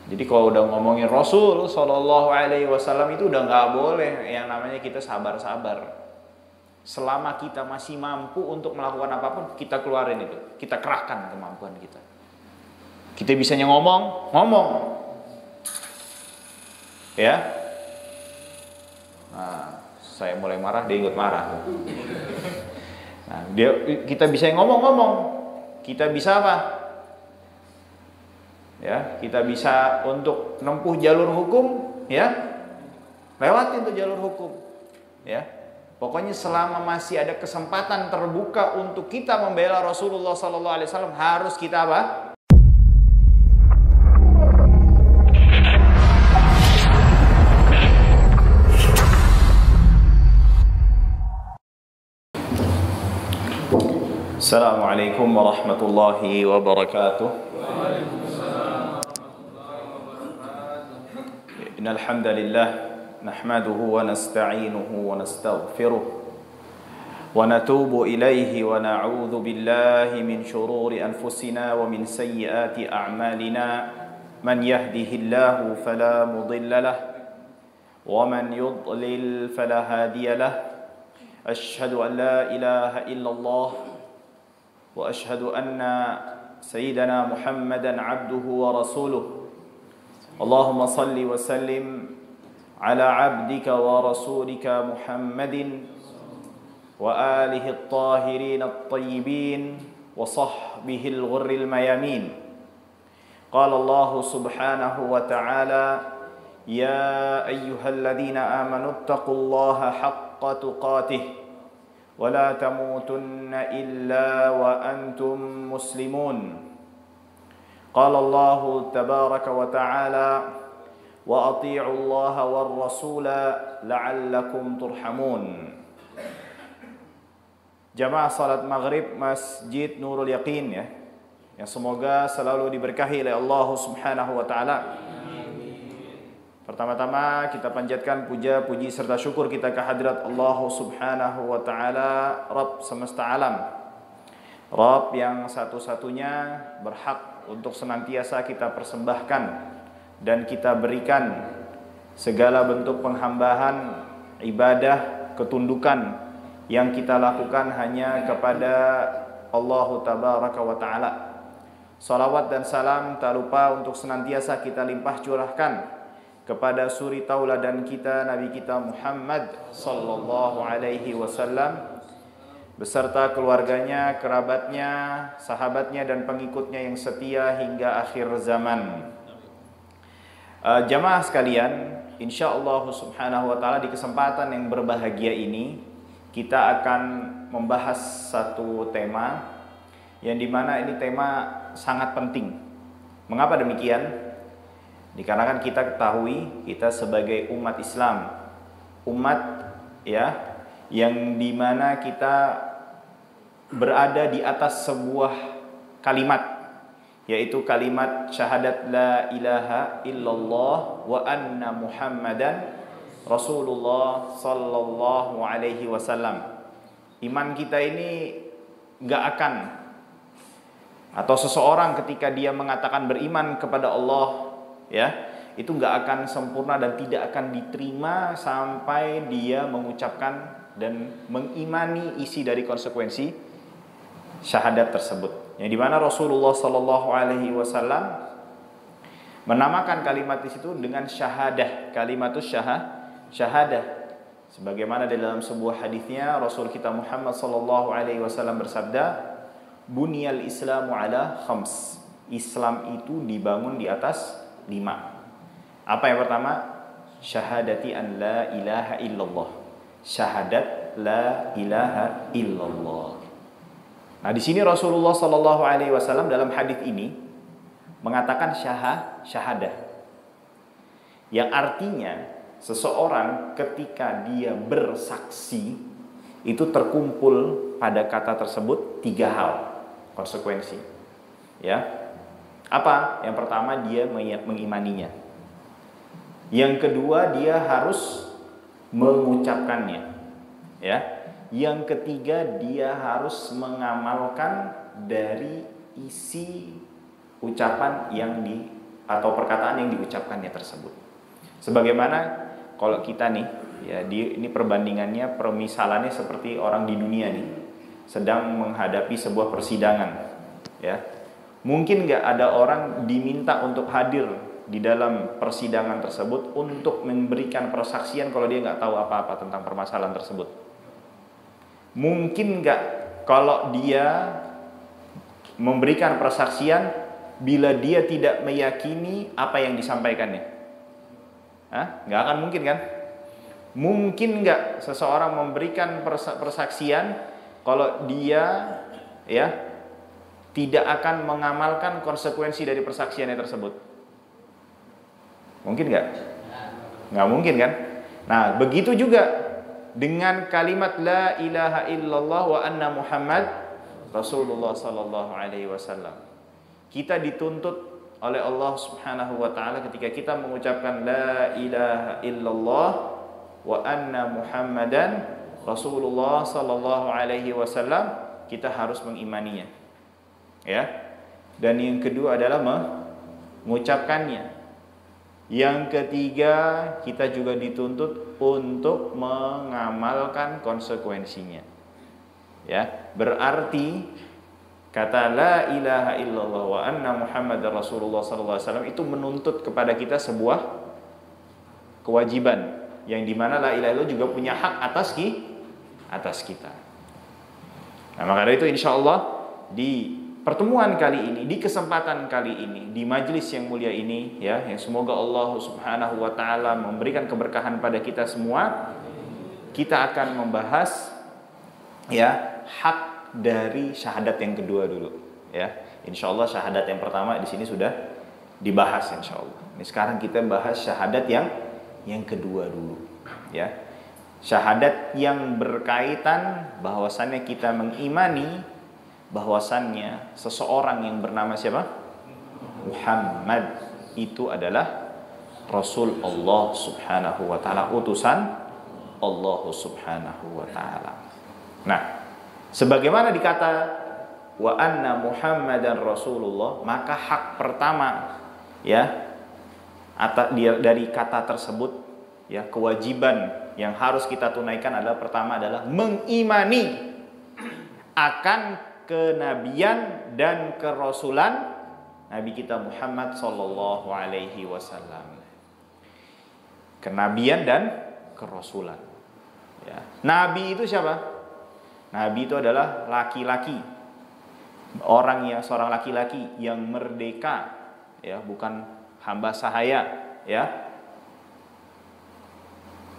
Jadi kalau udah ngomongin Rasul Shallallahu Alaihi Wasallam itu udah nggak boleh yang namanya kita sabar-sabar. Selama kita masih mampu untuk melakukan apapun, kita keluarin itu, kita kerahkan kemampuan kita. Kita bisanya ngomong, ya. Nah, saya mulai marah, dia ikut marah. Nah, kita bisa ngomong, kita bisa apa? Ya, kita bisa untuk menempuh jalur hukum, ya, lewatin tuh jalur hukum, ya. Pokoknya selama masih ada kesempatan terbuka untuk kita membela Rasulullah Sallallahu Alaihi Wasallam, harus kita apa? Assalamualaikum warahmatullahi wabarakatuh. Innal hamdalillah nahmaduhu wa nasta'inuhu wa nastaghfiruh wa natubu ilaihi wa na'udzu billahi min shururi anfusina wa min sayyiati a'malina man yahdihillahu fala mudilla lahu wa man yudlil fala hadiya lahu asyhadu an la ilaha illallah wa asyhadu anna sayyidana Muhammadan abduhu wa rasuluh. Allahumma salli wa sallim ala abdika wa rasulika Muhammadin wa alihi at-tahirin at-tayyibin wa sahbihi al-ghurril mayamin. Qala Allah subhanahu wa ta'ala, ya ayyuhalladzina amanu taqullaha haqqa tuqatih wa la tamutunna illa wa antum muslimun. Qala Allah tabaraka wa ta'ala, wa ati'u Allah war rasula la'allakum turhamun. Jamaah salat maghrib Masjid Nurul Yaqin, ya, yang semoga selalu diberkahi oleh Allah subhanahu wa ta'ala. Pertama-tama kita panjatkan puja, puji serta syukur kita kehadirat Allah subhanahu wa ta'ala, Rabb semesta alam, Rabb yang satu-satunya berhak untuk senantiasa kita persembahkan dan kita berikan segala bentuk penghambaan, ibadah, ketundukan yang kita lakukan hanya kepada Allah tabaraka wa ta'ala. Salawat dan salam tak lupa untuk senantiasa kita limpah curahkan kepada suri tauladan kita, Nabi kita Muhammad sallallahu alaihi wasallam beserta keluarganya, kerabatnya, sahabatnya dan pengikutnya yang setia hingga akhir zaman. Jamaah sekalian, insyaallah subhanahu wa ta'ala di kesempatan yang berbahagia ini kita akan membahas satu tema yang dimana ini tema sangat penting. Mengapa demikian? Dikarenakan kita ketahui kita sebagai umat Islam, umat, ya, yang dimana kita berada di atas sebuah kalimat, yaitu kalimat syahadat la ilaha illallah wa anna muhammadan rasulullah sallallahu alaihi wasallam. Iman kita ini gak akan, atau seseorang ketika dia mengatakan beriman kepada Allah, ya, itu gak akan sempurna dan tidak akan diterima sampai dia mengucapkan dan mengimani isi dari konsekuensi syahadat tersebut. Yang dimana Rasulullah Sallallahu Alaihi Wasallam menamakan kalimat di situ dengan syahadah, kalimatus syahadah. Sebagaimana di dalam sebuah hadisnya Rasul kita Muhammad Sallallahu Alaihi Wasallam bersabda, "Bunyal Islamu ala khams." Islam itu dibangun di atas 5. Apa yang pertama? Syahadati an la ilaha illallah. Syahadat la ilaha illallah. Nah, di sini Rasulullah Sallallahu Alaihi Wasallam dalam hadis ini mengatakan syahadah, yang artinya seseorang ketika dia bersaksi itu terkumpul pada kata tersebut 3 hal konsekuensi. Ya, apa? Yang pertama dia mengimaninya. Yang kedua dia harus mengucapkannya. Ya. Yang ketiga dia harus mengamalkan dari isi ucapan yang atau perkataan yang diucapkannya tersebut. Sebagaimana kalau kita nih, ya ini perbandingannya, permisalannya seperti orang di dunia nih sedang menghadapi sebuah persidangan, ya. Mungkin nggak ada orang diminta untuk hadir di dalam persidangan tersebut untuk memberikan persaksian kalau dia nggak tahu apa-apa tentang permasalahan tersebut. Mungkin nggak kalau dia memberikan persaksian bila dia tidak meyakini apa yang disampaikannya. Nggak akan mungkin kan? Mungkin nggak seseorang memberikan persaksian kalau dia ya tidak akan mengamalkan konsekuensi dari persaksiannya tersebut? Mungkin nggak? Nggak mungkin kan? Nah, begitu juga dengan kalimat la ilaha illallah wa anna Muhammad Rasulullah sallallahu alaihi wasallam. Kita dituntut oleh Allah Subhanahu wa taala ketika kita mengucapkan la ilaha illallah wa anna Muhammadan Rasulullah sallallahu alaihi wasallam, kita harus mengimaninya. Ya. Dan yang kedua adalah mengucapkannya. Yang ketiga, kita juga dituntut untuk mengamalkan konsekuensinya. Ya, berarti kata la ilaha illallah wa anna Muhammadar Rasulullah sallallahu alaihi wasallam itu menuntut kepada kita sebuah kewajiban yang dimana la ilaha illallah juga punya hak atas kita. Nah, maka dari itu insyaallah di pertemuan kali ini, di kesempatan kali ini, di majelis yang mulia ini, ya, yang semoga Allah Subhanahu wa taala memberikan keberkahan pada kita semua, kita akan membahas ya hak dari syahadat yang kedua dulu, ya. Insyaallah syahadat yang pertama di sini sudah dibahas insyaallah. Ini sekarang kita bahas syahadat yang kedua dulu, ya. Syahadat yang berkaitan bahwasannya kita mengimani bahwasannya seseorang yang bernama siapa? Muhammad itu adalah Rasul Allah Subhanahu wa taala, utusan Allah Subhanahu wa taala. Nah, sebagaimana dikata wa anna Muhammadan Rasulullah, maka hak pertama ya dari kata tersebut, ya, kewajiban yang harus kita tunaikan adalah pertama adalah mengimani akan kenabian dan kerasulan Nabi kita Muhammad sallallahu alaihi wasallam. Kenabian dan kerasulan. Ya. Nabi itu siapa? Nabi itu adalah laki-laki. Seorang laki-laki yang merdeka, ya, bukan hamba sahaya, ya.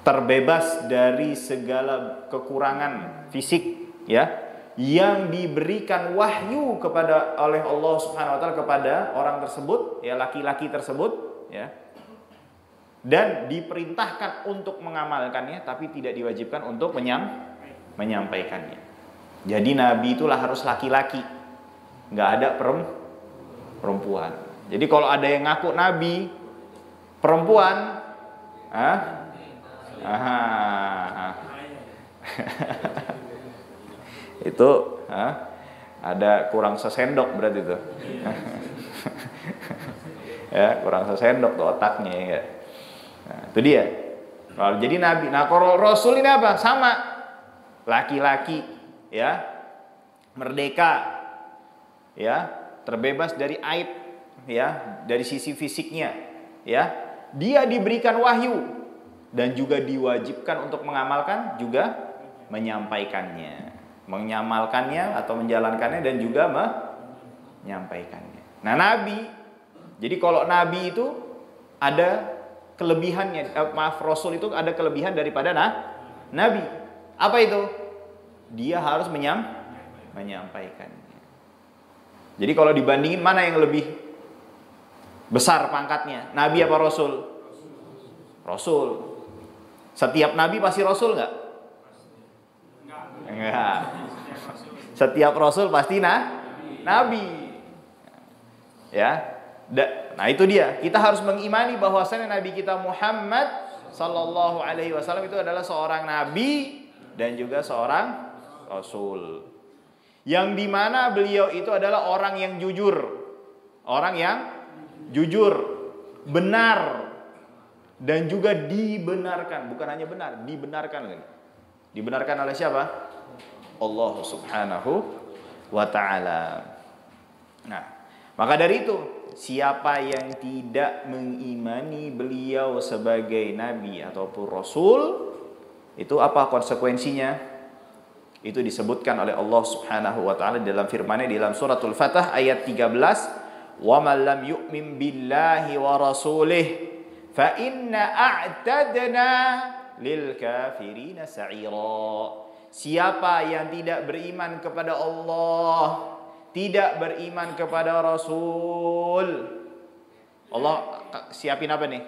Terbebas dari segala kekurangan fisik, ya, yang diberikan wahyu oleh Allah Subhanahu wa taala kepada orang tersebut, ya, laki-laki tersebut, ya. Dan diperintahkan untuk mengamalkannya tapi tidak diwajibkan untuk menyampaikannya. Jadi nabi itulah harus laki-laki. Enggak ada perempuan. Jadi kalau ada yang ngaku nabi perempuan, itu ada kurang sesendok berarti itu. Ya, kurang sesendok tuh otaknya, ya. Nah, itu dia. Jadi nabi. Nah, kalau rasul ini apa? Sama. Laki-laki, ya. Merdeka. Ya, terbebas dari aib, ya, dari sisi fisiknya, ya. Dia diberikan wahyu dan juga diwajibkan untuk mengamalkan, juga menyampaikannya. Mengamalkannya atau menjalankannya dan juga menyampaikannya. Nah, nabi, jadi kalau nabi itu ada kelebihannya, rasul itu ada kelebihan daripada nabi. Apa itu? Dia harus menyampaikannya. Jadi kalau dibandingin mana yang lebih besar pangkatnya, nabi apa rasul? Rasul. Setiap nabi pasti rasul nggak? Enggak. Setiap rasul pasti nabi. Ya. Nah, itu dia. Kita harus mengimani bahwasanya nabi kita Muhammad sallallahu alaihi wasallam itu adalah seorang nabi dan juga seorang rasul. Yang dimana beliau itu adalah orang yang jujur. Orang yang jujur, benar dan juga dibenarkan, bukan hanya benar, dibenarkan. Dibenarkan oleh siapa? Allah Subhanahu wa taala. Nah, maka dari itu, siapa yang tidak mengimani beliau sebagai nabi ataupun rasul, itu apa konsekuensinya? Itu disebutkan oleh Allah Subhanahu wa taala dalam firman-Nya di dalam suratul Fatah ayat 13, "Wa man lam yu'min billahi wa rasulih fa inna a'tadna lil kafirina sa'ira." Siapa yang tidak beriman kepada Allah, tidak beriman kepada Rasul, Allah siapin apa nih?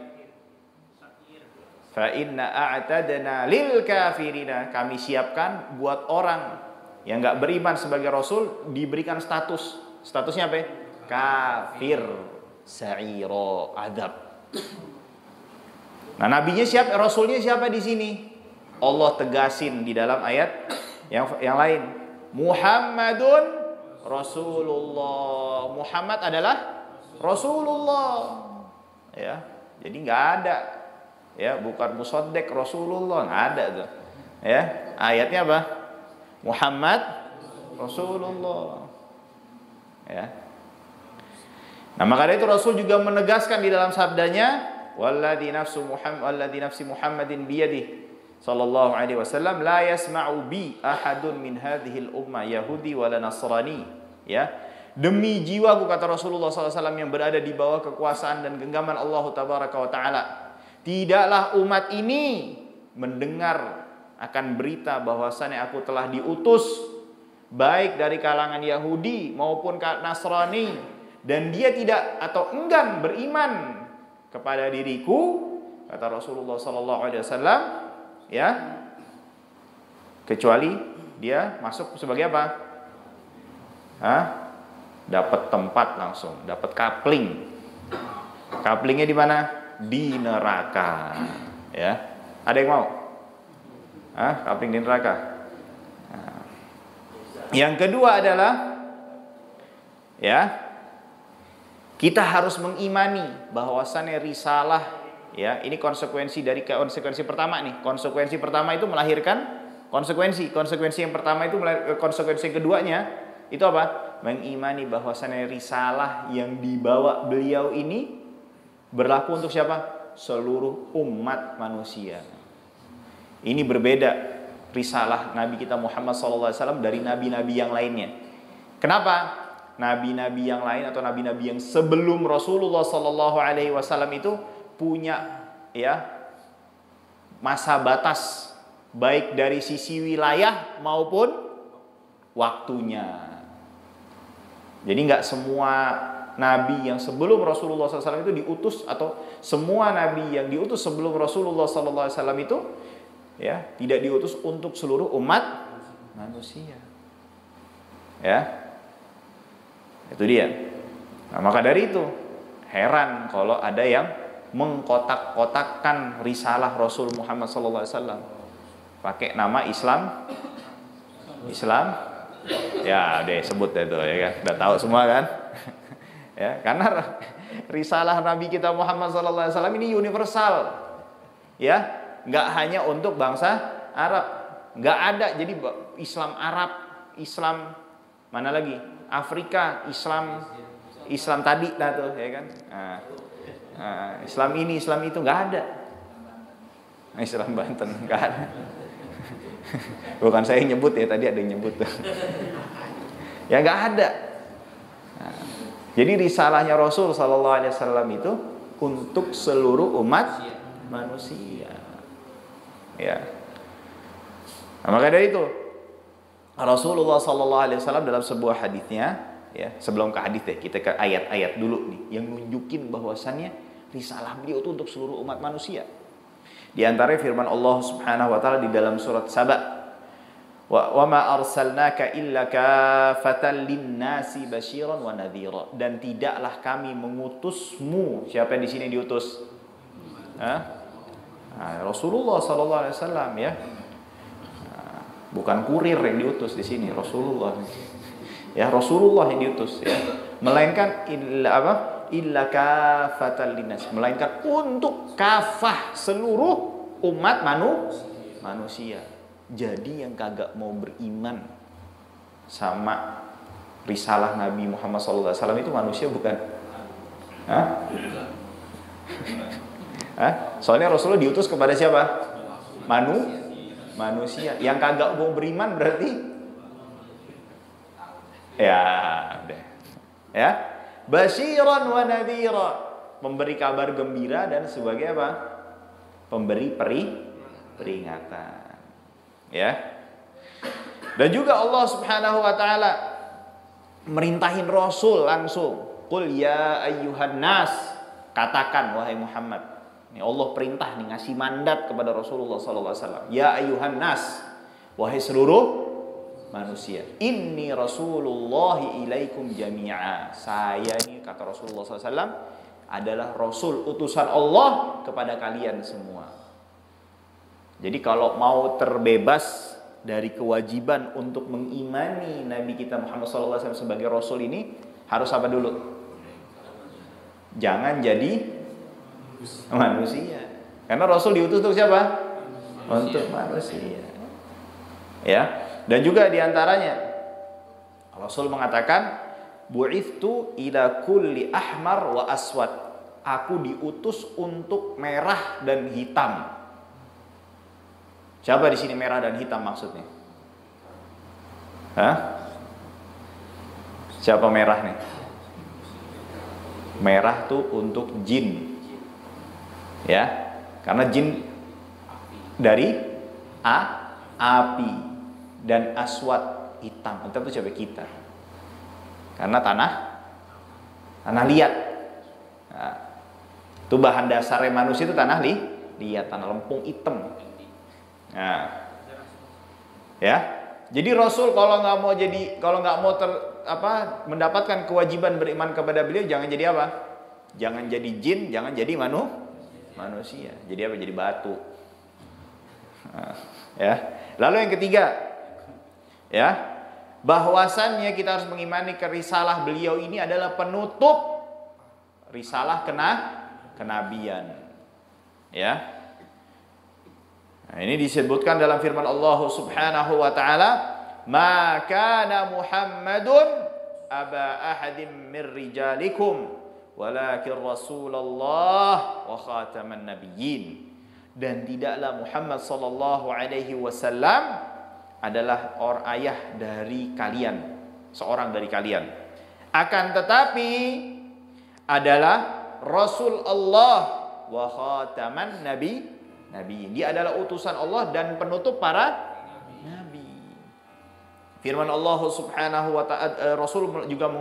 Fa inna a'tadna lil kafirina, kami siapkan buat orang yang enggak beriman sebagai Rasul diberikan statusnya apa ya? Kafir, sa'ira, adab. Nah, nabinya siapa? Rasulnya siapa di sini? Allah tegasin di dalam ayat yang lain. Muhammadun Rasulullah. Muhammad adalah Rasulullah. Ya, jadi nggak ada. Ya, bukan musaddek Rasulullah, nggak ada tuh. Ya, ayatnya apa? Muhammad Rasulullah. Ya. Nah, maka dari itu Rasul juga menegaskan di dalam sabdanya, walladzi nafsi Muhammadin biyadihi sallallahu alaihi wasallam la yasma'u bi ahadun min hadhil ummah yahudi wala nasrani. Ya, demi jiwaku, kata Rasulullah SAW yang berada di bawah kekuasaan dan genggaman Allah tabaraka wa taala, tidaklah umat ini mendengar akan berita bahwasannya aku telah diutus baik dari kalangan Yahudi maupun Nasrani, dan dia tidak atau enggan beriman kepada diriku, kata Rasulullah SAW, ya, kecuali dia masuk sebagai apa? Dapat tempat langsung, dapat kapling. Kaplingnya di mana? Di neraka. Ya, ada yang mau? Kapling di neraka. Yang kedua adalah, ya, kita harus mengimani bahwasannya risalah, ya, ini konsekuensi dari konsekuensi pertama nih. Konsekuensi pertama itu melahirkan konsekuensi. Konsekuensi yang pertama itu konsekuensi keduanya itu apa? Mengimani bahwasannya risalah yang dibawa beliau ini berlaku untuk siapa? Seluruh umat manusia. Ini berbeda risalah Nabi kita Muhammad SAW dari nabi-nabi yang lainnya. Kenapa? Nabi-nabi yang lain atau nabi-nabi yang sebelum Rasulullah SAW itu punya, ya, masa batas baik dari sisi wilayah maupun waktunya. Jadi nggak semua nabi yang sebelum Rasulullah SAW itu diutus, atau semua nabi yang diutus sebelum Rasulullah SAW itu, ya, tidak diutus untuk seluruh umat manusia. Ya, itu dia. Nah, maka dari itu heran kalau ada yang mengkotak-kotakkan risalah Rasul Muhammad SAW pakai nama Islam, ya deh sebut itu, ya kan, udah tahu semua kan. Ya, karena risalah Nabi kita Muhammad SAW ini universal, ya, nggak hanya untuk bangsa Arab, nggak ada. Jadi Islam Arab, Islam mana lagi, Afrika, Islam tadi lah tuh, ya kan. Islam ini, Islam itu nggak ada. Islam Banten nggak ada. Bukan saya yang nyebut ya, tadi ada yang nyebut tuh. Ya nggak ada. Jadi risalahnya Rasul Sallallahu Alaihi Wasallam itu untuk seluruh umat manusia. Ya. Nah, maka dari itu Rasulullah Sallallahu Alaihi Wasallam dalam sebuah hadisnya, ya, sebelum ke hadis deh, kita ke ayat-ayat dulu nih yang nunjukin bahwasannya risalah beliau itu untuk seluruh umat manusia. Di antara firman Allah Subhanahu wa taala di dalam surat Saba, wa ma arsalnaka illa kafatan linnasi basyiran wa nadhira, dan tidaklah kami mengutusmu. Siapa yang di sini diutus? Rasulullah sallallahu alaihi wasallam, ya. Bukan kurir yang diutus di sini, Rasulullah. Ya, Rasulullah yang diutus, ya. Melainkan illa kafatan linnas, melainkan untuk kafah seluruh umat manusia. Jadi yang kagak mau beriman sama risalah Nabi Muhammad SAW itu manusia bukan? Hah? Hah? Soalnya Rasulullah diutus kepada siapa? Manusia. Yang kagak mau beriman berarti ya udah. Ya. Basyiran wa nadhira, memberi kabar gembira dan sebagai apa? Pemberi peringatan. Ya. Dan juga Allah Subhanahu wa taala merintahin Rasul langsung. Qul ya ayyuhan nas, katakan wahai Muhammad. Ini Allah perintah nih, ngasih mandat kepada Rasulullah sallallahu alaihi wasallam. Ya ayyuhan nas, wahai seluruh manusia. Inni Rasulullahi ilaikum jami'a. Saya ini, kata Rasulullah SAW, adalah Rasul utusan Allah kepada kalian semua. Jadi kalau mau terbebas dari kewajiban untuk mengimani Nabi kita Muhammad SAW sebagai Rasul ini, harus apa dulu? Jangan jadi manusia. Karena Rasul diutus untuk siapa? Untuk manusia. Ya. Dan juga diantaranya Rasul mengatakan, bu'ithtu ila kulli ahmar wa aswad. Aku diutus untuk merah dan hitam. Siapa di sini merah dan hitam maksudnya? Hah? Siapa merah nih? Merah tuh untuk jin. Ya, karena jin dari api. Dan aswad hitam itu siapa? Kita. Karena tanah liat. Nah, itu bahan dasarnya manusia itu tanah liat, tanah lempung hitam. Nah, ya. Jadi Rasul kalau nggak mau mendapatkan kewajiban beriman kepada beliau, jangan jadi apa? Jangan jadi jin, jangan jadi manusia. Jadi apa? Jadi batu. Nah, ya. Lalu yang ketiga, ya, bahwasannya kita harus mengimani risalah beliau ini adalah penutup risalah kenabian. Ya. Nah, ini disebutkan dalam firman Allah Subhanahu wa taala, "Ma kana Muhammadun aba ahadin mir rijalikum, walakin Rasulullah wa khataman nabiyyin." Dan tidaklah Muhammad sallallahu alaihi wasallam adalah ayah dari kalian, seorang dari kalian. Akan tetapi adalah Rasul Allah wa khataman nabi. Dia adalah utusan Allah dan penutup para nabi. Firman Allah Subhanahu wa taala, Rasul juga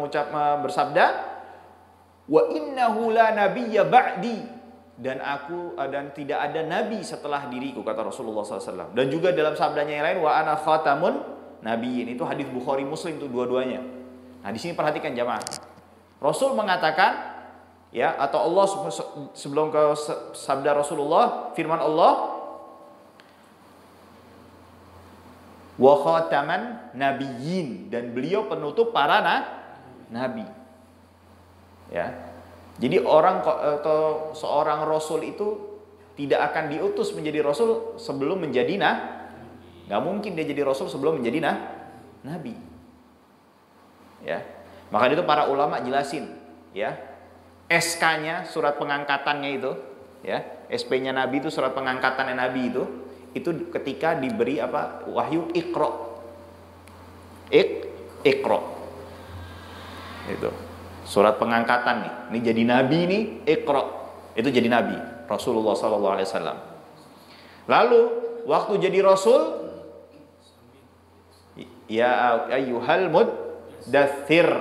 bersabda, "Wa innahu la nabiyya ba'di." Dan tidak ada nabi setelah diriku, kata Rasulullah SAW. Dan juga dalam sabdanya yang lain, wa ana khatamun nabiyyin. Itu hadis Bukhari Muslim itu dua-duanya. Nah, di sini perhatikan jamaah. Rasul mengatakan, ya, atau Allah sebelum ke sabda Rasulullah, firman Allah, wa khataman nabiyyin, dan beliau penutup para nabi. Ya. Jadi seorang rasul itu tidak akan diutus menjadi rasul sebelum menjadi nggak mungkin dia jadi rasul sebelum menjadi nabi. Ya. Maka itu para ulama jelasin, ya. SK-nya, surat pengangkatannya itu, ya. SP-nya nabi itu, surat pengangkatannya nabi itu ketika diberi wahyu Iqra. Iqra. Itu. Surat pengangkatan nih. Ini jadi nabi nih, Iqra. Itu jadi nabi Rasulullah SAW. Lalu waktu jadi rasul, ya ayyuhal muddathir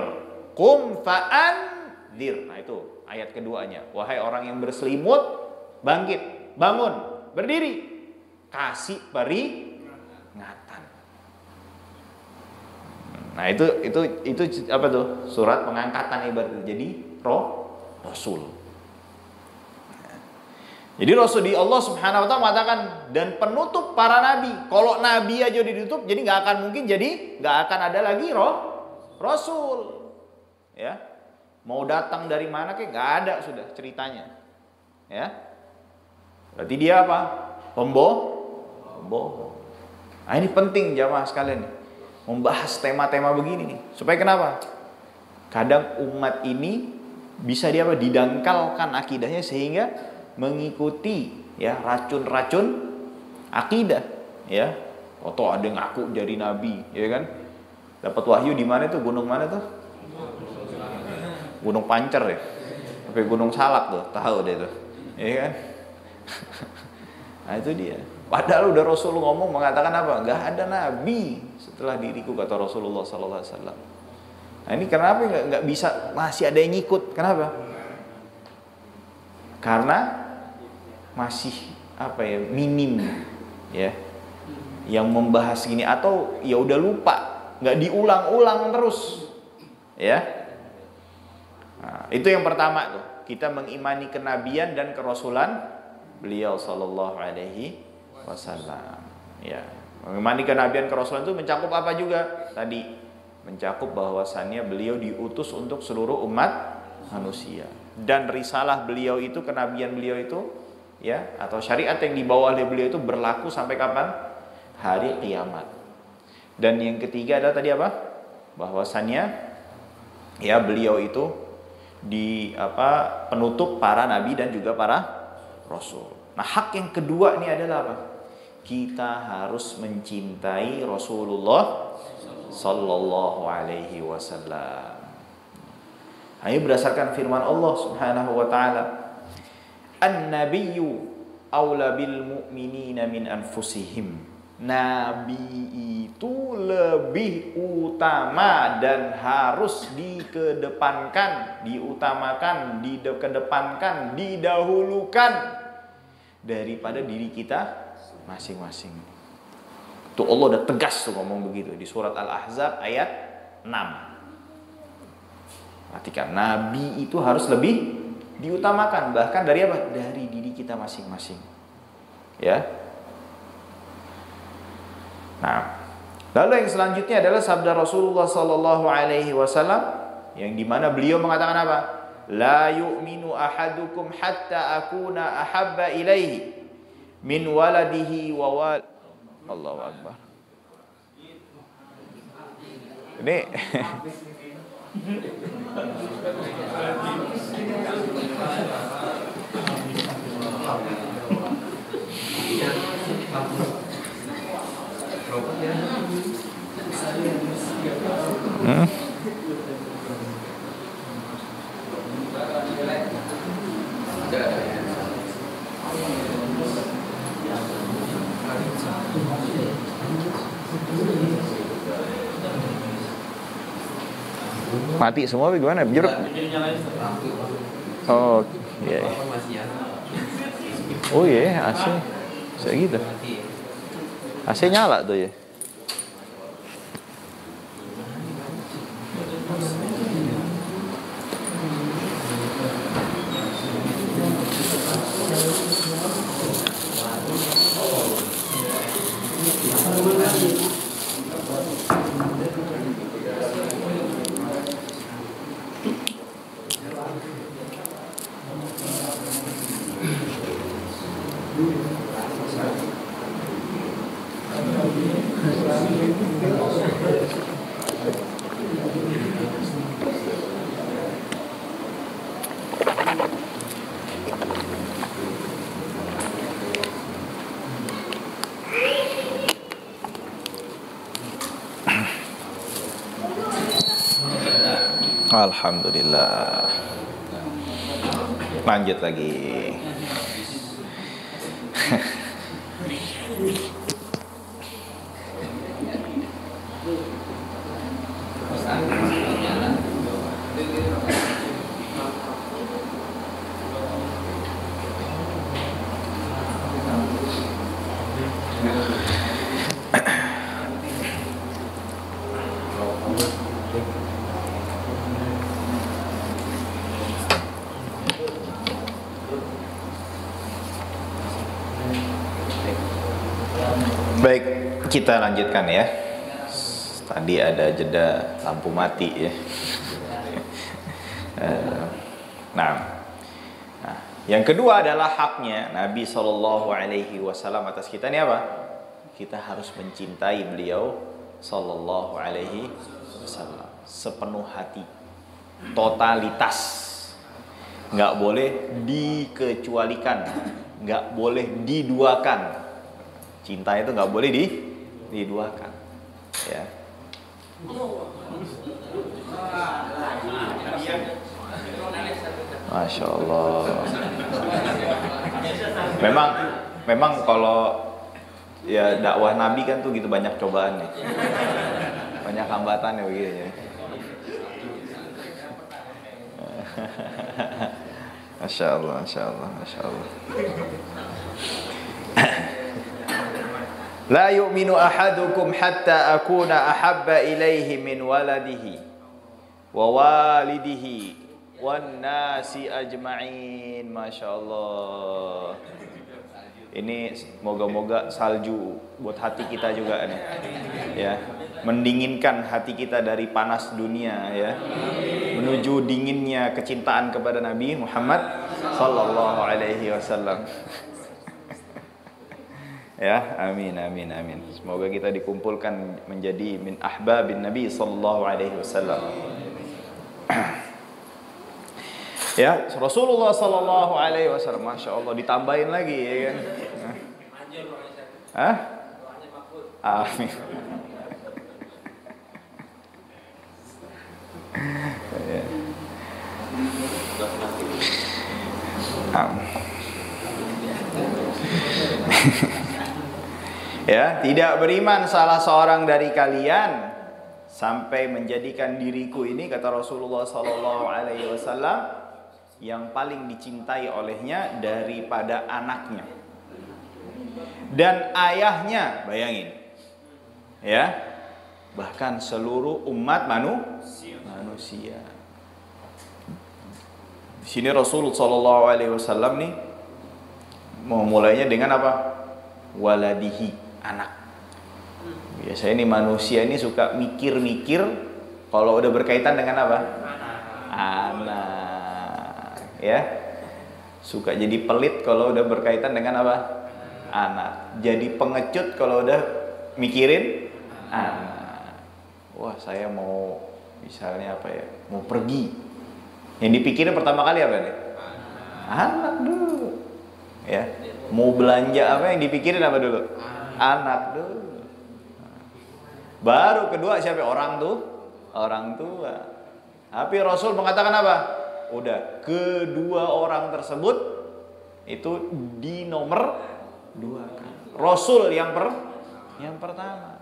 qum fa'andir. Nah, itu ayat keduanya. Wahai orang yang berselimut, bangkit, bangun, berdiri, kasih peringatan. Nah, itu apa tuh? Surat pengangkatan ibarat. Jadi rasul. Jadi Rasul di Allah Subhanahu wa taala mengatakan dan penutup para nabi. Kalau nabi aja ditutup, jadi nggak akan ada lagi rasul. Ya. mau datang dari mana kayak nggak ada sudah ceritanya. Ya. Berarti dia apa? Pembohong. Nah, ini penting jamaah sekalian nih, membahas tema-tema begini nih. Supaya kenapa? Kadang umat ini bisa dia apa? Didangkalkan akidahnya sehingga mengikuti ya racun-racun akidah, ya. Atau ada yang ngaku jadi nabi, ya kan? Dapat wahyu di mana tuh? Gunung mana tuh? Gunung Pancer ya. Sampai Gunung Salak tuh, tahu deh tuh. Ya kan? Nah, itu dia. Padahal udah Rasul ngomong mengatakan apa? Enggak ada nabi setelah diriku, kata Rasulullah sallallahu alaihi wasallam. Nah, ini kenapa enggak bisa masih ada yang ngikut? Kenapa? Karena masih apa ya? Minim ya. Yang membahas gini, atau ya udah lupa, nggak diulang-ulang terus, ya. Nah, itu yang pertama tuh, kita mengimani kenabian dan kerasulan beliau sallallahu alaihi wasallam. Ya, mengimani kenabian kerasulan itu mencakup apa juga? Tadi mencakup bahwasannya beliau diutus untuk seluruh umat manusia, dan risalah beliau itu, kenabian beliau itu, ya, atau syariat yang dibawa oleh beliau itu berlaku sampai kapan? Hari kiamat. Dan yang ketiga adalah tadi apa? Bahwasannya ya beliau itu penutup para nabi dan juga para rasul. Nah, hak yang kedua ini adalah apa? Kita harus mencintai Rasulullah sallallahu alaihi wasallam. Ini berdasarkan firman Allah Subhanahu wa taala, "An-nabiyyu aula bil mu'minina min anfusihim." Nabi itu lebih utama dan harus dikedepankan, diutamakan, dikedepankan, didahulukan daripada diri kita masing-masing. Tuh Allah udah tegas tuh ngomong begitu di surat Al-Ahzab ayat 6. Perhatikan, Nabi itu harus lebih diutamakan, bahkan dari apa? Dari diri kita masing-masing. Ya. Nah, lalu yang selanjutnya adalah sabda Rasulullah sallallahu alaihi wasallam yang dimana beliau mengatakan apa? La yu'minu ahadukum hatta akuna ahabba ilaihi min waladihi wa Allahu akbar. Ini mati semua gimana? Jeruk. Oh, iya. Oh iya, AC. Saya gitu. AC nyala tuh ya. Alhamdulillah. Lanjut lagi. Baik, kita lanjutkan ya. Tadi ada jeda lampu mati ya. Nah, yang kedua adalah haknya Nabi Shallallahu Alaihi Wasallam atas kita ini apa? Kita harus mencintai beliau Shallallahu Alaihi Wasallam sepenuh hati, totalitas, nggak boleh dikecualikan, nggak boleh diduakan. Cinta itu nggak boleh diduakan, ya. Masya Allah. Memang kalau ya dakwah Nabi kan tuh gitu banyak cobaan nih, banyak hambatan ya begitu ya. Masya Allah, Masya Allah, Masya Allah. La yu'minu ahadukum hatta akuna ahabba ilaihi min waladihi wa walidihi wan nasi ajma'in. Masya Allah. Ini moga-moga salju buat hati kita juga nih, ya, mendinginkan hati kita dari panas dunia, ya, menuju dinginnya kecintaan kepada Nabi Muhammad Sallallahu Alaihi Wasallam. Ya, amin, amin, amin. Semoga kita dikumpulkan menjadi min ahbabin Nabi Sallallahu Alaihi Wasallam. Ya, Rasulullah Sallallahu Alaihi Wasallam, Masya Allah, ditambahin lagi, ya kan? Hah? Amin. Ya, tidak beriman salah seorang dari kalian sampai menjadikan diriku ini, kata Rasulullah Sallallahu Alaihi Wasallam, yang paling dicintai olehnya daripada anaknya dan ayahnya. Bayangin, ya, bahkan seluruh umat manusia. Di sini Rasulullah Sallallahu Alaihi Wasallam nih memulainya dengan apa? Waladihi, anak. Biasanya ini manusia ini suka mikir-mikir kalau udah berkaitan dengan apa? Anak. Ya, suka jadi pelit kalau udah berkaitan dengan apa? Anak. Jadi pengecut kalau udah mikirin anak. Wah, saya mau misalnya apa ya? Mau pergi. Yang dipikirin pertama kali apa nih? Anak dulu. Ya. Mau belanja apa yang dipikirin apa dulu? Anak dulu. Baru kedua siapa? Orang tua. Tapi Rasul mengatakan apa? Udah, kedua orang tersebut itu di nomor 2. Rasul yang pertama.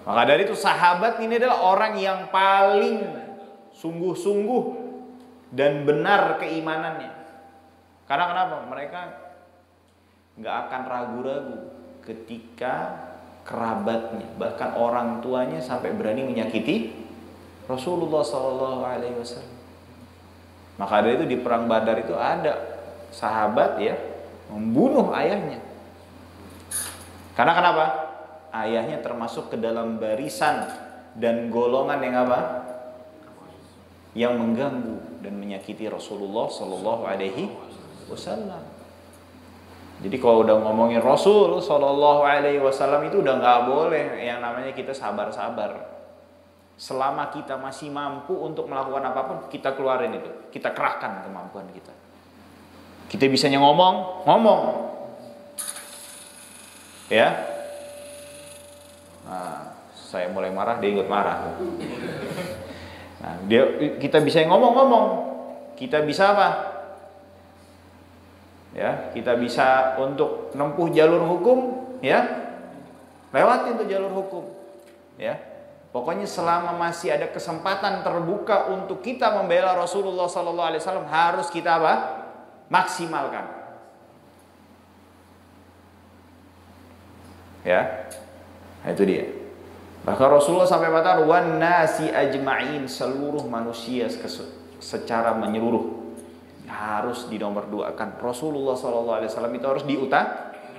Maka dari itu sahabat ini adalah orang yang paling sungguh-sungguh dan benar keimanannya. Karena kenapa? Mereka nggak akan ragu-ragu ketika kerabatnya, bahkan orang tuanya sampai berani menyakiti Rasulullah Sallallahu Alaihi Wasallam. Maka dari itu di perang Badar itu ada sahabat ya membunuh ayahnya. Karena kenapa? Ayahnya termasuk ke dalam barisan dan golongan yang apa? Yang mengganggu dan menyakiti Rasulullah Sallallahu Alaihi Wasallam. Jadi kalau udah ngomongin Rasul Sallallahu Alaihi Wasallam itu udah nggak boleh yang namanya kita sabar-sabar. Selama kita masih mampu untuk melakukan apapun, kita keluarin itu, kita kerahkan kemampuan kita. Kita bisanya ngomong, ya. Nah, saya mulai marah, dia ikut marah. Nah, kita bisa ngomong, kita bisa apa? Ya, kita bisa untuk menempuh jalur hukum, ya, lewatin tuh jalur hukum, ya. Pokoknya selama masih ada kesempatan terbuka untuk kita membela Rasulullah Sallallahu Alaihi Wasallam harus kita apa? Maksimalkan. Ya, nah, itu dia. Bahkan Rasulullah sampai kata wan nasi ajma'in, seluruh manusia secara menyeluruh harus dinomor 2-kan. Rasulullah Sallallahu Alaihi Wasallam itu harus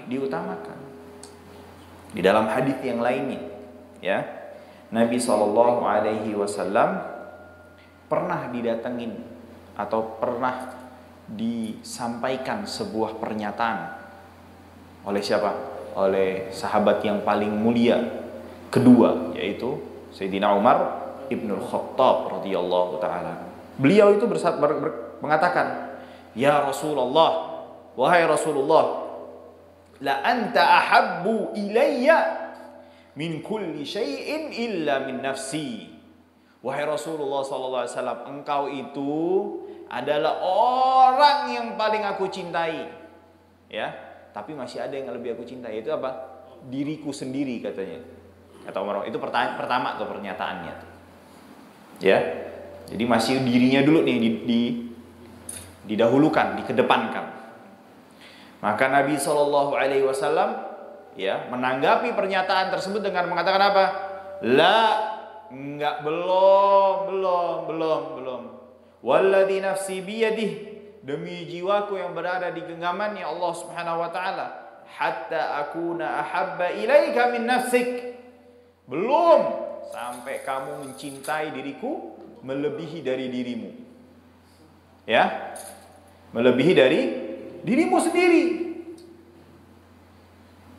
diutamakan. Di dalam hadis yang lainnya, ya, Nabi Sallallahu Alaihi Wasallam pernah didatengin atau pernah disampaikan sebuah pernyataan oleh siapa? Oleh sahabat yang paling mulia kedua, yaitu Sayyidina Umar Ibnul Khattab radhiyallahu taala. Beliau itu mengatakan, "Ya Rasulullah, wahai Rasulullah, la anta ahabbu ilayya min kulli syai'in illa min nafsi." Wahai Rasulullah sallallahu alaihi wasallam, engkau itu adalah orang yang paling aku cintai. Ya, tapi masih ada yang lebih aku cintai, yaitu apa? Diriku sendiri, katanya. Kata Umar, itu pertama tuh pernyataannya. Ya. Jadi masih dirinya dulu nih didahulukan, dikedepankan. Maka Nabi Shallallahu Alaihi Wasallam ya menanggapi pernyataan tersebut dengan mengatakan apa? La, enggak, belum. Walladzi nafsi biyadih, demi jiwaku yang berada di genggamannya Allah Subhanahu Wa Taala, hatta akuna ahabba ilaika min nafsik. Belum sampai kamu mencintai diriku melebihi dari dirimu. Ya, melebihi dari dirimu sendiri.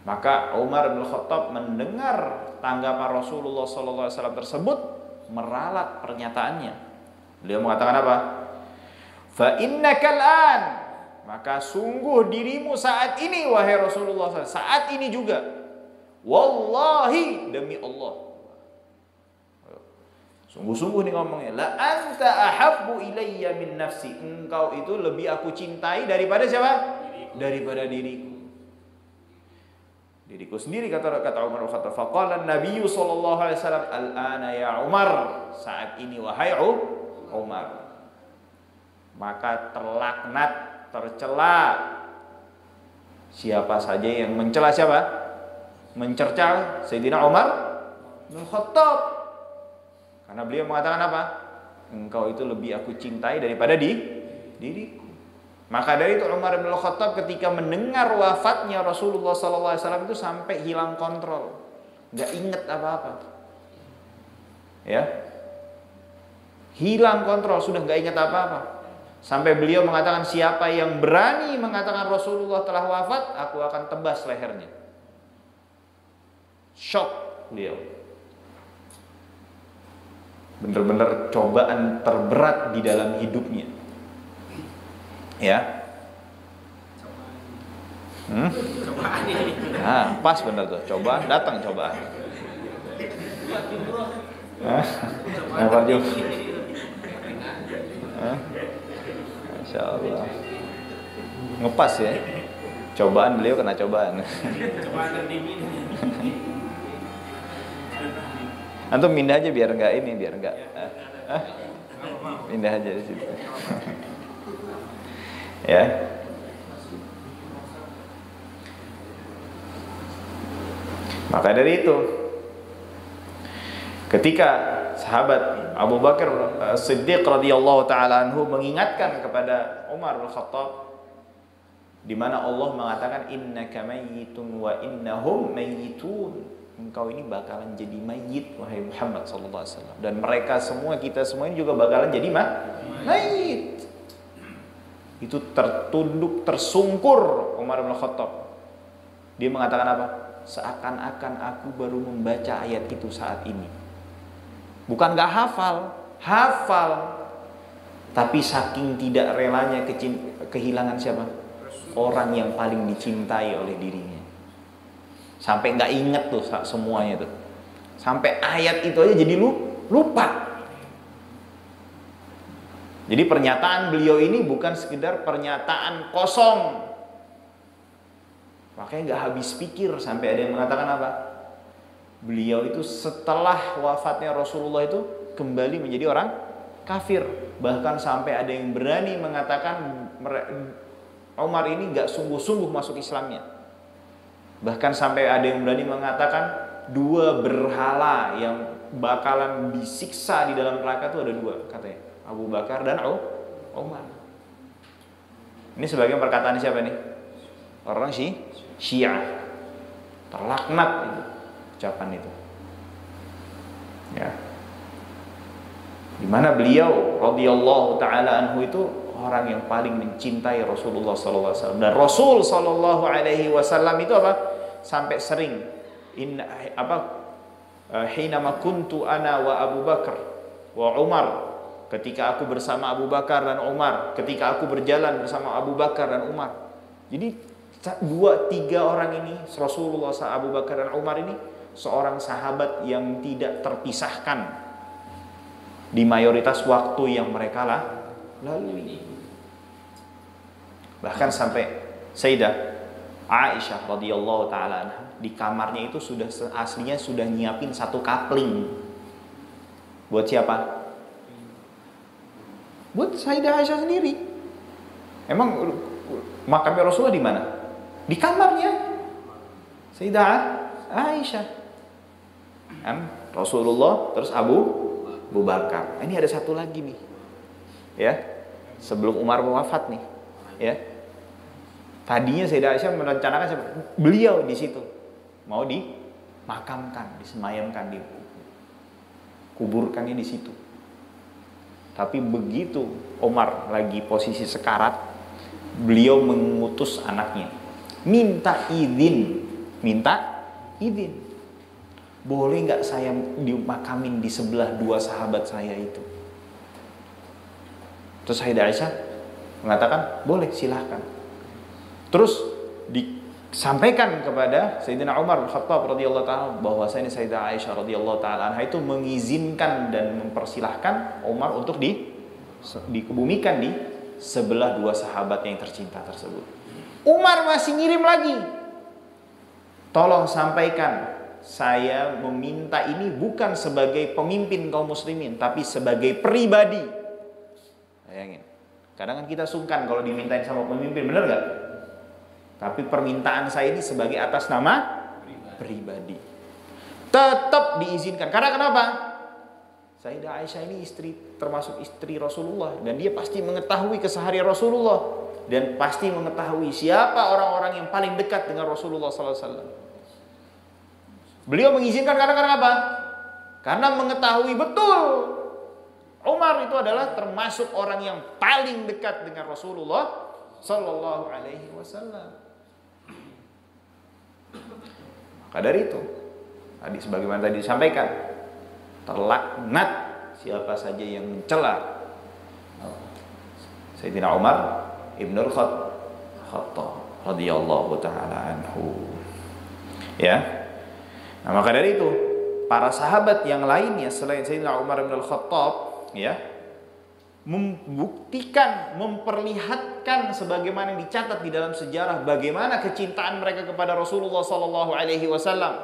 Maka Umar bin Khattab mendengar tanggapan Rasulullah SAW tersebut, meralat pernyataannya. Beliau mengatakan apa? Fa innaka al-an, maka sungguh dirimu saat ini wahai Rasulullah SAW, saat ini juga, wallahi, demi Allah, sungguh-sungguh nih ngomongnya, la anta ahabbu ilayya min nafsi, engkau itu lebih aku cintai daripada siapa? Daripada diriku sendiri, kata Umar bin Khattab. Faqala an-nabiy sallallahu alaihi wasallam, al-ana ya Umar, saat ini wahai Umar. Maka terlaknat, tercela siapa saja yang mencela siapa? Mencerca Sayyidina Umar bin Khattab. Karena beliau mengatakan apa? Engkau itu lebih aku cintai daripada diriku. Maka dari itu Umar bin Khattab ketika mendengar wafatnya Rasulullah SAW itu sampai hilang kontrol, nggak inget apa-apa. Ya, hilang kontrol, sudah nggak inget apa-apa. Sampai beliau mengatakan, siapa yang berani mengatakan Rasulullah telah wafat, aku akan tebas lehernya. Shock beliau. Benar-benar cobaan terberat di dalam hidupnya. Ya. Nah, pas benar tuh, cobaan datang cobaan. Lempar jumroh. Masya Allah. Ngepas ya. Cobaan, beliau kena cobaan. Antum pindah aja biar enggak ini, biar enggak. Pindah aja di situ. Ya. Maka dari itu, ketika sahabat Abu Bakar Siddiq radhiyallahu taala anhu mengingatkan kepada Umar bin Khattab, di mana Allah mengatakan innaka mayyitun wa innahum mayyitun, engkau ini bakalan jadi mayit wahai Muhammad sallallahu alaihi wasallam, dan mereka semua, kita semua ini juga bakalan jadi mayit. Itu tertunduk, tersungkur Umar bin Khattab. Dia mengatakan apa? Seakan-akan aku baru membaca ayat itu saat ini. Bukan gak hafal, tapi saking tidak relanya kehilangan siapa? Orang yang paling dicintai oleh dirinya. Sampai gak inget tuh semuanya tuh. Sampai ayat itu aja jadi lupa. Jadi pernyataan beliau ini bukan sekedar pernyataan kosong. Makanya gak habis pikir, sampai ada yang mengatakan apa? Beliau itu setelah wafatnya Rasulullah itu kembali menjadi orang kafir. Bahkan sampai ada yang berani mengatakan Umar ini gak sungguh-sungguh masuk Islamnya. Bahkan sampai ada yang berani mengatakan dua berhala yang bakalan disiksa di dalam neraka itu ada dua, katanya, Abu Bakar dan Umar. Ini sebagian perkataan siapa nih? Orang Syiah. Terlaknat itu ucapan itu. Ya. di mana beliau radhiyallahu taala anhu itu orang yang paling mencintai Rasulullah sallallahu alaihi wasallam. Dan Rasul sallallahu alaihi wasallam itu apa? Sampai sering hinama kuntu ana wa Abu Bakar wa Umar, ketika aku bersama Abu Bakar dan Umar, ketika aku berjalan bersama Abu Bakar dan Umar. Jadi 2-3 orang ini, Rasulullah, Abu Bakar dan Umar ini seorang sahabat yang tidak terpisahkan di mayoritas waktu yang mereka lalui. Bahkan sampai Sayyidah Aisyah radhiyallahu taala anha di kamarnya itu aslinya sudah nyiapin 1 kapling. Buat siapa? Buat Sayyidah Aisyah sendiri. Emang makamnya Rasulullah di mana? Di kamarnya Sayyidah Aisyah. Rasulullah, terus Abu Bakar. Ini ada satu lagi nih. Ya. Sebelum Umar wafat nih, ya. Tadinya Sayyidah Aisyah merencanakan beliau di situ mau dimakamkan, disemayamkan, dikuburkannya di situ. Tapi begitu Umar lagi posisi sekarat, beliau mengutus anaknya, minta izin, boleh nggak saya dimakamin di sebelah 2 sahabat saya itu? Terus Sayyidah Aisyah mengatakan, boleh, silahkan. Terus disampaikan kepada Sayyidina Umar bin Khattab radhiyallahu taala bahwasanya Sayyidah Aisyah radhiyallahu taala anha itu mengizinkan dan mempersilahkan Umar untuk dikebumikan di sebelah 2 sahabat yang tercinta tersebut. Umar masih ngirim lagi, tolong sampaikan, saya meminta ini bukan sebagai pemimpin kaum muslimin, tapi sebagai pribadi. Bayangin, kadang kan kita sungkan kalau dimintain sama pemimpin, bener gak? Tapi permintaan saya ini sebagai atas nama pribadi. Tetap diizinkan. Karena kenapa? Sayyidah Aisyah ini termasuk istri Rasulullah, dan dia pasti mengetahui keseharian Rasulullah, dan pasti mengetahui siapa orang-orang yang paling dekat dengan Rasulullah SAW. Beliau mengizinkan karena apa? Karena mengetahui betul Umar itu adalah termasuk orang yang paling dekat dengan Rasulullah Sallallahu Alaihi Wasallam. Maka dari itu, tadi sebagaimana tadi disampaikan, terlaknat siapa saja yang mencela Sayyidina Umar Ibnul Khattab radhiyallahu taala anhu. Ya. Nah, maka dari itu, para sahabat yang lainnya selain Sayyidina Umar Ibnul Khattab, ya, membuktikan, memperlihatkan sebagaimana yang dicatat di dalam sejarah bagaimana kecintaan mereka kepada Rasulullah sallallahu alaihi wasallam.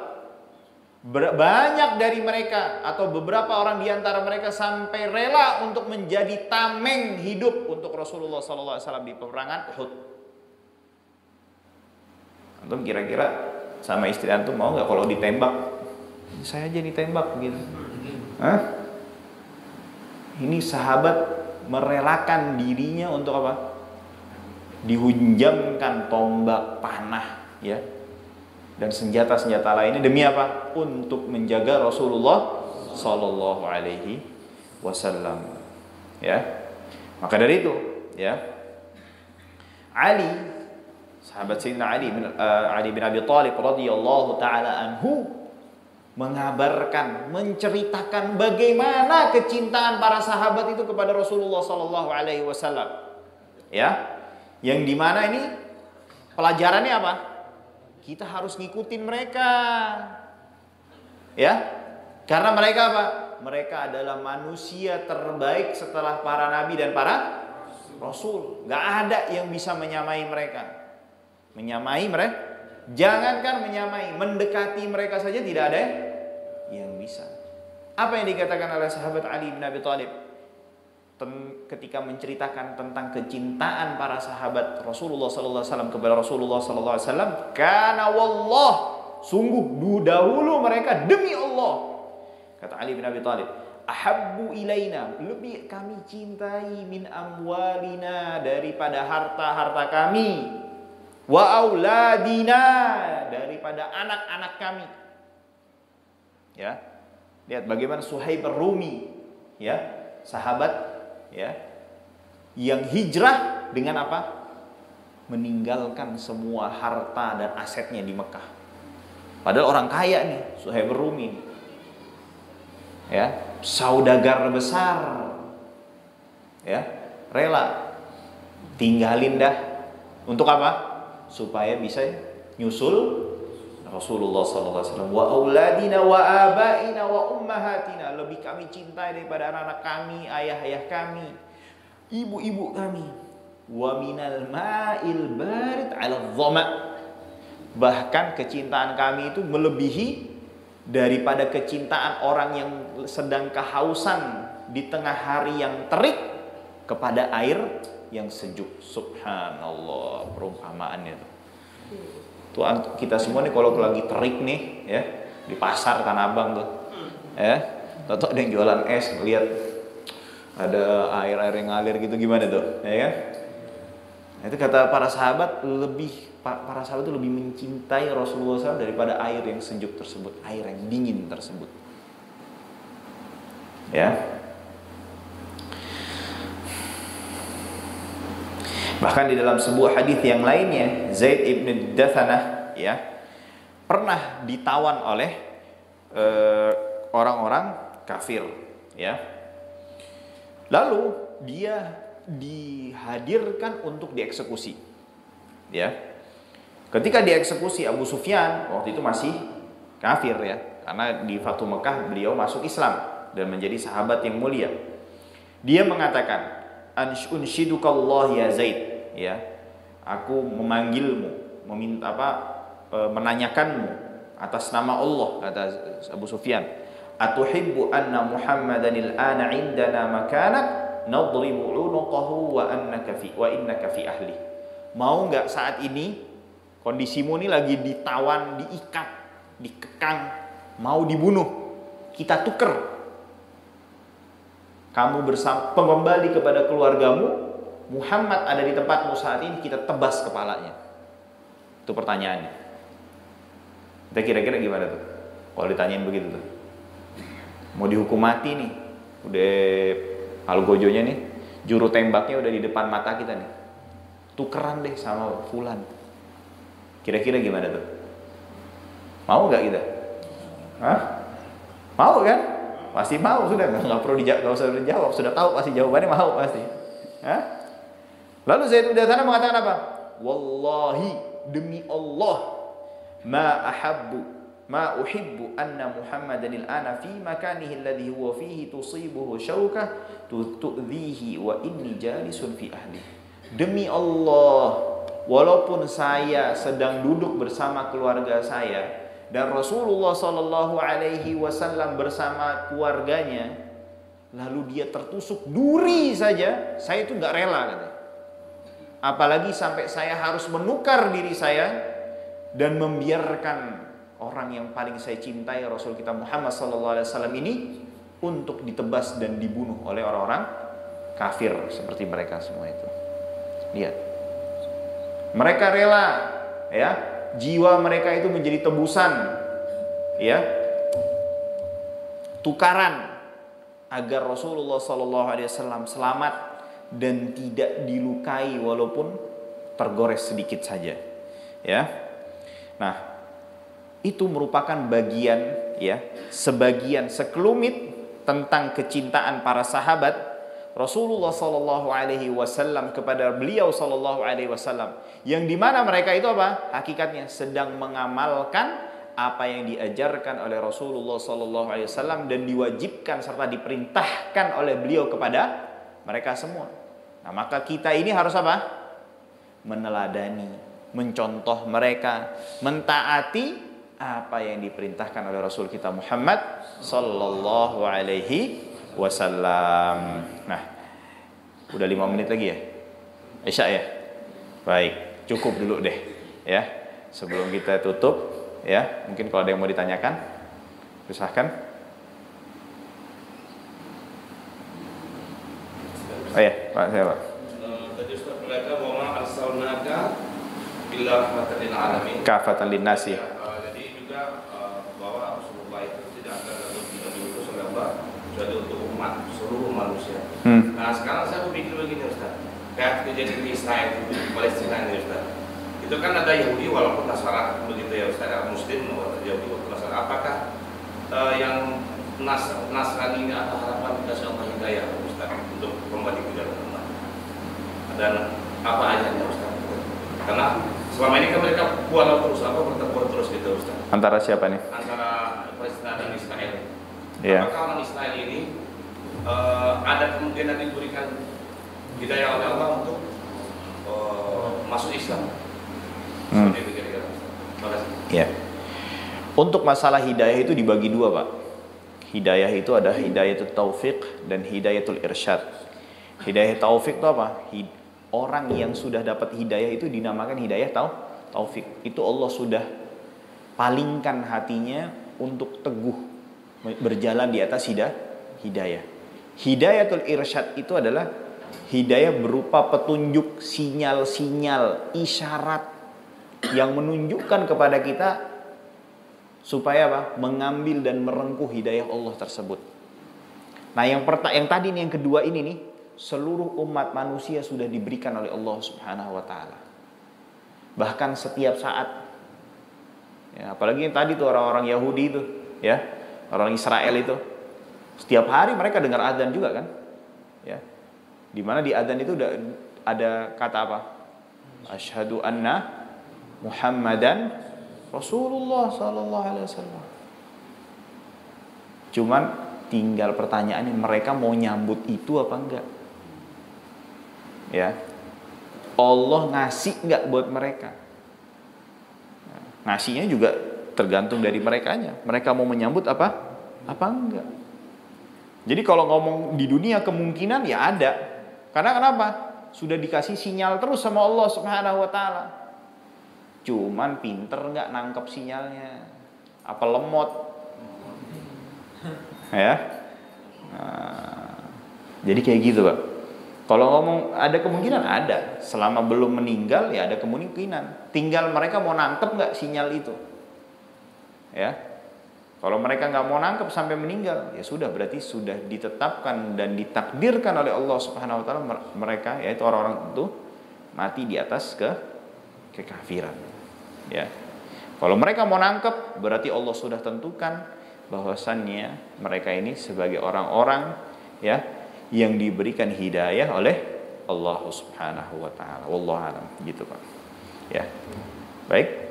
Banyak dari mereka atau beberapa orang di antara mereka sampai rela untuk menjadi tameng hidup untuk Rasulullah sallallahu alaihi wasallam di peperangan Uhud. Antum kira-kira sama istri antum mau nggak kalau ditembak? Saya aja ditembak gitu. Hah? Ini sahabat merelakan dirinya untuk apa? Dihunjamkan tombak panah, ya, dan senjata-senjata lainnya demi apa? Untuk menjaga Rasulullah Sallallahu Alaihi Wasallam. Ya, maka dari itu, ya, Ali, sahabat Sayyidina Ali bin Abi Thalib radhiyallahu taala anhu mengabarkan, menceritakan bagaimana kecintaan para sahabat itu kepada Rasulullah Sallallahu Alaihi Wasallam. Ya, yang dimana ini pelajarannya apa? Kita harus ngikutin mereka. Ya, karena mereka apa? Mereka adalah manusia terbaik setelah para nabi dan para rasul. Gak ada yang bisa menyamai mereka. Menyamai mereka. Jangankan menyamai, mendekati mereka saja tidak ada yang bisa. Apa yang dikatakan oleh sahabat Ali bin Abi Thalib ketika menceritakan tentang kecintaan para sahabat Rasulullah sallallahu alaihi wasallam kepada Rasulullah sallallahu alaihi wasallam, "Kana wallah, sungguh dahulu mereka demi Allah." Kata Ali bin Abi Thalib, "Ahabbu ilaina, lebih kami cintai min amwalina, daripada harta-harta kami, wa auladina, daripada anak-anak kami." Ya, lihat bagaimana Suhaib Ar-Rumi, ya, sahabat ya yang hijrah dengan apa? Meninggalkan semua harta dan asetnya di Mekah. Padahal orang kaya nih, Suhaib Rumi. Ya, saudagar besar. Ya, rela tinggalin dah untuk apa? Supaya bisa nyusul Rasulullah SAW. Wa auladina wa abaina wa ummahatina, lebih kami cintai daripada anak-anak kami, ayah-ayah kami, ibu-ibu kami. Wa minal ma'il barid 'ala dhama, bahkan kecintaan kami itu melebihi daripada kecintaan orang yang sedang kehausan di tengah hari yang terik kepada air yang sejuk. Subhanallah, perumpamaannya itu. Tuh kita semua nih kalau lagi terik nih ya di pasar Tanah Abang tuh, ya, tahu ada yang jualan es, lihat ada air yang ngalir gitu, gimana tuh, ya kan? Itu kata para sahabat itu lebih mencintai Rasulullah SAW daripada air yang sejuk tersebut, air yang dingin tersebut. Ya. Bahkan di dalam sebuah hadis yang lainnya, Zaid ibn Dathanah ya pernah ditawan oleh orang-orang kafir ya. Lalu dia dihadirkan untuk dieksekusi. Ya. Ketika dieksekusi, Abu Sufyan waktu itu masih kafir ya, karena di Fathu Mekah beliau masuk Islam dan menjadi sahabat yang mulia. Dia mengatakan, "Unshidukallah ya Zaid," ya. Aku memanggilmu, menanyakanmu atas nama Allah, kata Abu Sufyan. "Atuhibbu anna Muhammadanil ana indana makanak nadribu 'unuqahu wa innaka fi ahli." Mau enggak saat ini kondisimu ini lagi ditawan, diikat, dikekang, mau dibunuh, kita tuker. Kamu kembali kepada keluargamu, Muhammad ada di tempatmu saat ini, kita tebas kepalanya. Itu pertanyaannya. Kita kira-kira gimana tuh kalau ditanyain begitu tuh? Mau dihukum mati nih, udah algojonya nih, juru tembaknya udah di depan mata kita nih, tukeran deh sama fulan. Kira-kira gimana tuh? Mau nggak kita? Hah? Mau kan? Pasti mau, sudah nggak perlu dijawab, sudah tahu pasti jawabannya mau pasti. Hah? Lalu Zaid bin Dathanah mengatakan apa? Wallahi, demi Allah, ma uhibbu anna Muhammadanil ana fi makanihi alladhi huwa fihi tusibuhu syaukah tu'dhihi wa inni jalisun fi ahli. Demi Allah, walaupun saya sedang duduk bersama keluarga saya dan Rasulullah Shallallahu Alaihi Wasallam bersama keluarganya, lalu dia tertusuk duri saja, saya itu nggak rela, katanya. Apalagi sampai saya harus menukar diri saya dan membiarkan orang yang paling saya cintai, Rasul kita Muhammad Sallallahu Alaihi Wasallam ini, untuk ditebas dan dibunuh oleh orang-orang kafir seperti mereka semua itu. Lihat, mereka rela, ya, jiwa mereka itu menjadi tebusan, ya, tukaran agar Rasulullah Sallallahu Alaihi Wasallam selamat dan tidak dilukai walaupun tergores sedikit saja, ya. Nah, itu merupakan bagian, ya, sebagian sekelumit tentang kecintaan para sahabat Rasulullah Sallallahu Alaihi Wasallam kepada beliau Sallallahu Alaihi Wasallam, yang dimana mereka itu apa? Hakikatnya sedang mengamalkan apa yang diajarkan oleh Rasulullah Sallallahu Alaihi Wasallam dan diwajibkan serta diperintahkan oleh beliau kepada mereka semua. Nah, maka kita ini harus apa? Meneladani, mencontoh mereka, mentaati apa yang diperintahkan oleh Rasul kita Muhammad Sallallahu Alaihi Wasallam. Nah, udah 5 menit lagi ya, Isya ya. Baik, cukup dulu deh ya. Sebelum kita tutup ya, mungkin kalau ada yang mau ditanyakan, silahkan. Oh ya, Pak, saya Pak. Tadi Ustaz mereka bahwa arsalnaka illa rahmatan lil alamin. Kafatan linnasi. Jadi juga bahwa Rasulullah itu tidak akan diutus oleh Allah kecuali untuk umat, seluruh manusia. Nah sekarang saya berpikir begini Ustaz, kayak kejadian di Israel, di Palestina ini Ustaz. Itu kan ada Yahudi walaupun Nasara begitu ya Ustaz, ada Muslim Yahudi walaupun Nasara. Apakah yang Nasrani ini ada harapan dikasih Allah hidayah Ustaz untuk kembali ke jalan Allah? Dan apa aja Ustaz? Karena selama ini kan mereka bertempur terus gitu Ustaz. Antara siapa nih? Antara Palestina dan Israel. Iya. Apakah orang Israel ini ada kemungkinan diberikan hidayah oleh Allah untuk masuk Islam? Seperti itu kira-kira. Terima kasih. Ya. Untuk masalah hidayah itu dibagi dua, Pak. Hidayah itu ada hidayatul taufiq dan hidayatul irsyad. Hidayah taufik itu apa? Orang yang sudah dapat hidayah itu dinamakan hidayah taufik. Itu Allah sudah palingkan hatinya untuk teguh berjalan di atas hidayah. Hidayatul irsyad itu adalah hidayah berupa petunjuk, sinyal-sinyal, isyarat yang menunjukkan kepada kita supaya apa? Mengambil dan merengkuh hidayah Allah tersebut. Nah, yang tadi nih, yang kedua ini nih, seluruh umat manusia sudah diberikan oleh Allah Subhanahu wa taala. Bahkan setiap saat. Ya, apalagi yang tadi tuh orang-orang Yahudi itu, ya, orang Israel itu. Setiap hari mereka dengar adzan juga kan? Ya. Di mana di adzan itu ada kata apa? Asyhadu anna Muhammadan Rasulullah sallallahu alaihi wasallam. Cuman tinggal pertanyaannya, mereka mau nyambut itu apa enggak? Ya. Allah ngasih enggak buat mereka? Ngasihnya juga tergantung dari merekanya. Mereka mau menyambut apa enggak? Jadi kalau ngomong di dunia kemungkinan ya ada. Karena kenapa? Sudah dikasih sinyal terus sama Allah Subhanahu wa taala. Cuman pinter enggak nangkep sinyalnya? Apa lemot? Ya. Nah, jadi kayak gitu, Pak. Kalau ngomong ada kemungkinan, ada. Selama belum meninggal ya ada kemungkinan. Tinggal mereka mau nangkep nggak sinyal itu. Ya. Kalau mereka nggak mau nangkep sampai meninggal, ya sudah, berarti sudah ditetapkan dan ditakdirkan oleh Allah Subhanahu wa taala mereka, yaitu orang-orang itu mati di atas kekafiran. Ya. Kalau mereka mau nangkep, berarti Allah sudah tentukan bahwasannya mereka ini sebagai orang-orang ya yang diberikan hidayah oleh Allah Subhanahu wa taala. Wallahu a'lam, gitu, Pak. Ya. Baik.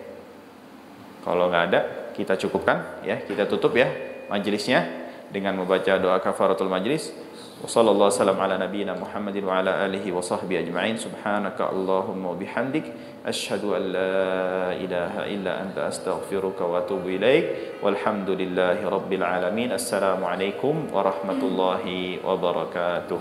Kalau nggak ada, kita cukupkan ya, kita tutup ya majelisnya dengan membaca doa kafaratul majlis. Wassallallahu wasallam ala nabiyyina Muhammadin wa ala alihi wa sahbihi ajma'in. Subhanaka Allahumma wa bihamdik asyhadu an la ilaha illa anta astaghfiruka wa atubu ilaik. Walhamdulillahi rabbil alamin. Assalamualaikum warahmatullahi wabarakatuh.